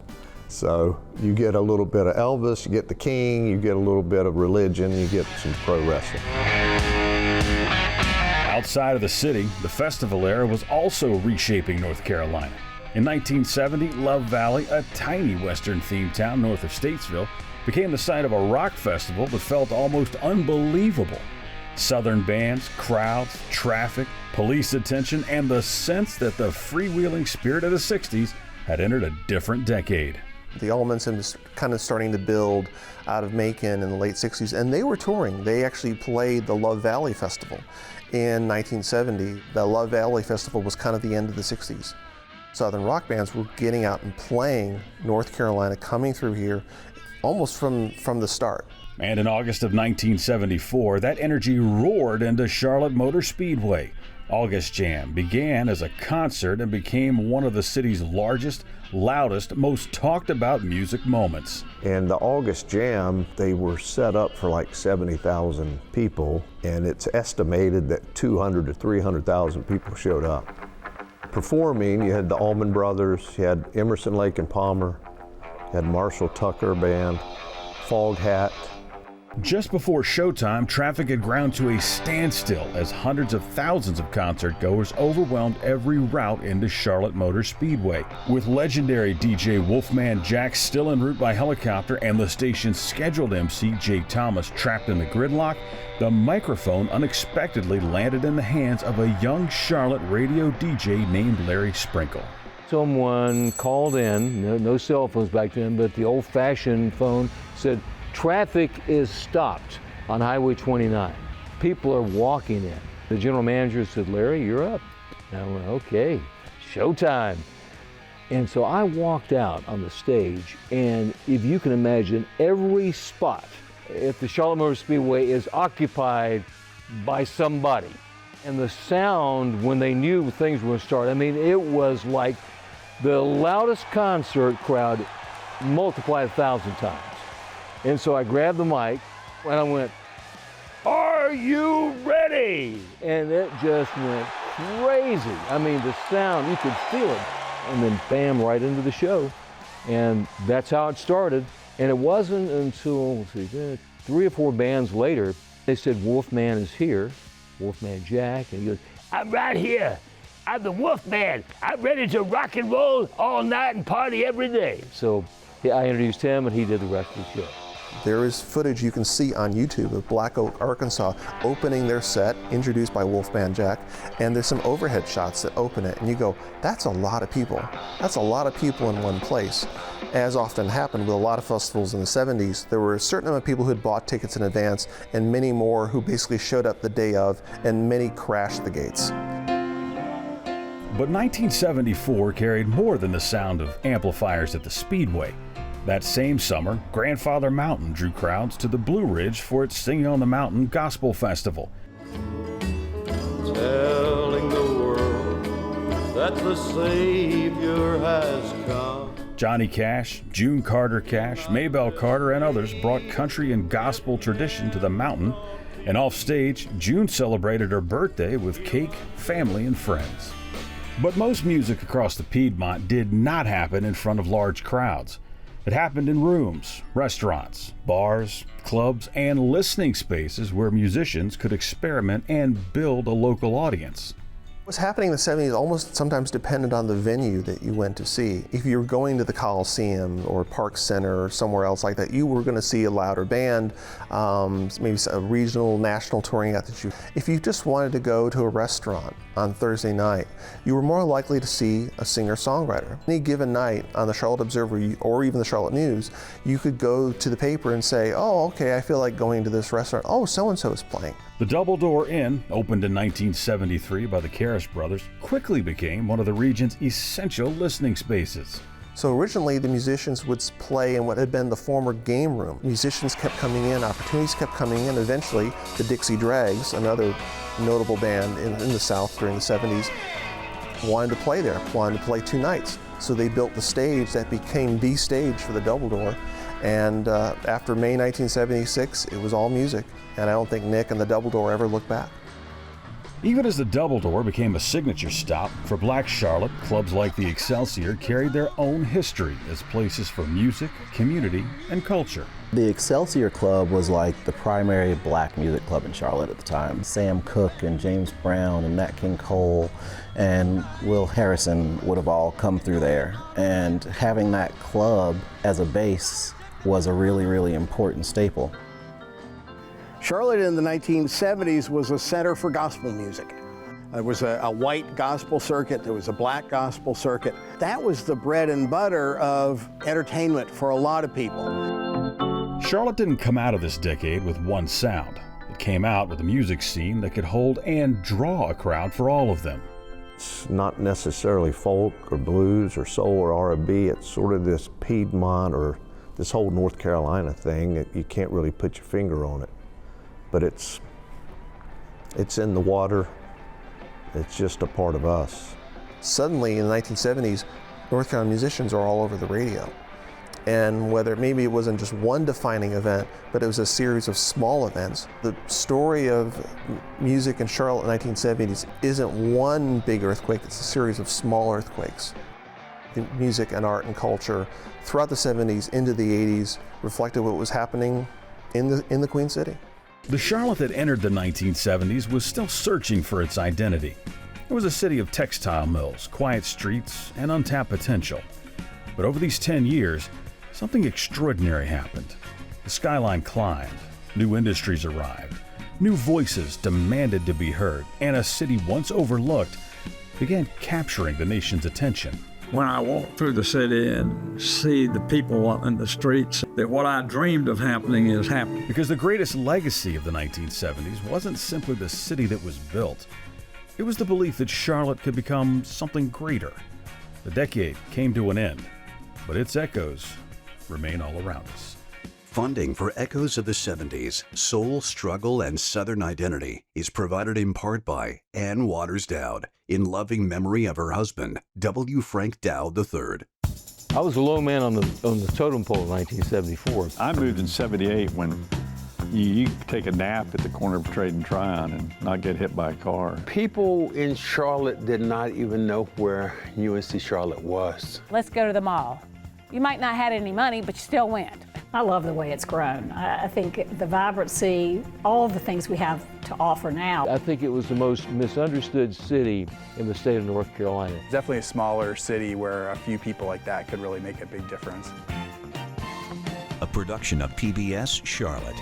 So you get a little bit of Elvis, you get the King, you get a little bit of religion, you get some pro wrestling. Outside of the city, the festival era was also reshaping North Carolina. In 1970, Love Valley, a tiny western-themed town north of Statesville, became the site of a rock festival that felt almost unbelievable. Southern bands, crowds, traffic, police attention, and the sense that the freewheeling spirit of the 60s had entered a different decade. The Allmans was kind of starting to build out of Macon in the late 60s, and they were touring. They actually played the Love Valley Festival in 1970. The Love Valley Festival was kind of the end of the 60s. Southern rock bands were getting out and playing North Carolina, coming through here almost from the start. And in August of 1974, that energy roared into Charlotte Motor Speedway. August Jam began as a concert and became one of the city's largest, loudest, most talked about music moments. And the August Jam, they were set up for like 70,000 people, and it's estimated that 200 to 300,000 people showed up. Performing, you had the Allman Brothers, you had Emerson, Lake and Palmer, you had Marshall Tucker Band, Fog Hat. Just before showtime, traffic had ground to a standstill as hundreds of thousands of concert goers overwhelmed every route into Charlotte Motor Speedway. With legendary DJ Wolfman Jack still en route by helicopter and the station's scheduled MC Jake Thomas trapped in the gridlock, the microphone unexpectedly landed in the hands of a young Charlotte radio DJ named Larry Sprinkle. Someone called in, no cell phones back then, but the old-fashioned phone said, "Traffic is stopped on Highway 29. People are walking in." The general manager said, "Larry, you're up." And I went, "Okay, showtime." And so I walked out on the stage, and if you can imagine, every spot at the Charlotte Motor Speedway is occupied by somebody. And the sound, when they knew things were going to start, I mean, it was like the loudest concert crowd multiplied 1,000 times. And so I grabbed the mic and I went, "Are you ready?" And it just went crazy. I mean, the sound, you could feel it. And then bam, right into the show. And that's how it started. And it wasn't until, 3 or 4 bands later, they said, "Wolfman is here, Wolfman Jack." And he goes, "I'm right here. I'm the Wolfman. I'm ready to rock and roll all night and party every day." So I introduced him and he did the rest of the show. There is footage you can see on YouTube of Black Oak, Arkansas opening their set, introduced by Wolfman Jack, and there's some overhead shots that open it, and you go, that's a lot of people. That's a lot of people in one place. As often happened with a lot of festivals in the 70s, there were a certain amount of people who had bought tickets in advance, and many more who basically showed up the day of, and many crashed the gates. But 1974 carried more than the sound of amplifiers at the Speedway. That same summer, Grandfather Mountain drew crowds to the Blue Ridge for its Singing on the Mountain Gospel Festival. Telling the world that the Savior has come. Johnny Cash, June Carter Cash, Maybelle Carter, and others brought country and gospel tradition to the mountain. And off stage, June celebrated her birthday with cake, family, and friends. But most music across the Piedmont did not happen in front of large crowds. It happened in rooms, restaurants, bars, clubs, and listening spaces where musicians could experiment and build a local audience. What's happening in the 70s almost sometimes depended on the venue that you went to see. If you were going to the Coliseum or Park Center or somewhere else like that, you were going to see a louder band, maybe a regional, national touring act that you. If you just wanted to go to a restaurant on Thursday night, you were more likely to see a singer-songwriter. Any given night on the Charlotte Observer or even the Charlotte News, you could go to the paper and say, oh, okay, I feel like going to this restaurant. Oh, so-and-so is playing. The Double Door Inn, opened in 1973 by the Karras brothers, quickly became one of the region's essential listening spaces. So originally the musicians would play in what had been the former game room. Musicians kept coming in, opportunities kept coming in. Eventually the Dixie Dregs, another notable band in the South during the 70s, wanted to play there, wanted to play 2 nights. So they built the stage that became the stage for the Double Door. And after May 1976, it was all music. And I don't think Nick and the Double Door ever looked back. Even as the Double Door became a signature stop for Black Charlotte, clubs like the Excelsior carried their own history as places for music, community, and culture. The Excelsior Club was like the primary black music club in Charlotte at the time. Sam Cooke and James Brown and Nat King Cole and Will Harrison would have all come through there. And having that club as a base was a really, really important staple. Charlotte in the 1970s was a center for gospel music. There was a white gospel circuit, there was a black gospel circuit. That was the bread and butter of entertainment for a lot of people. Charlotte didn't come out of this decade with one sound. It came out with a music scene that could hold and draw a crowd for all of them. It's not necessarily folk or blues or soul or R&B. It's sort of this Piedmont or this whole North Carolina thing. You can't really put your finger on it. But it's in the water. It's just a part of us. Suddenly in the 1970s, North Carolina musicians are all over the radio. And whether maybe it wasn't just one defining event, but it was a series of small events. The story of music in Charlotte in the 1970s isn't one big earthquake, it's a series of small earthquakes. The music and art and culture throughout the 70s into the 80s reflected what was happening in the Queen City. The Charlotte that entered the 1970s was still searching for its identity. It was a city of textile mills, quiet streets, and untapped potential. But over these 10 years, something extraordinary happened. The skyline climbed, new industries arrived, new voices demanded to be heard, and a city once overlooked began capturing the nation's attention. When I walk through the city and see the people in the streets, that what I dreamed of happening is happening. Because the greatest legacy of the 1970s wasn't simply the city that was built. It was the belief that Charlotte could become something greater. The decade came to an end, but its echoes remain all around us. Funding for Echoes of the 70s, Soul, Struggle, and Southern Identity is provided in part by Ann Waters Dowd, in loving memory of her husband, W. Frank Dowd III. I was a low man on the totem pole in 1974. I moved in 78 when you take a nap at the corner of Trade and Tryon and not get hit by a car. People in Charlotte did not even know where UNC Charlotte was. Let's go to the mall. You might not have any money, but you still went. I love the way it's grown. I think the vibrancy, all of the things we have to offer now. I think it was the most misunderstood city in the state of North Carolina. Definitely a smaller city where a few people like that could really make a big difference. A production of PBS Charlotte.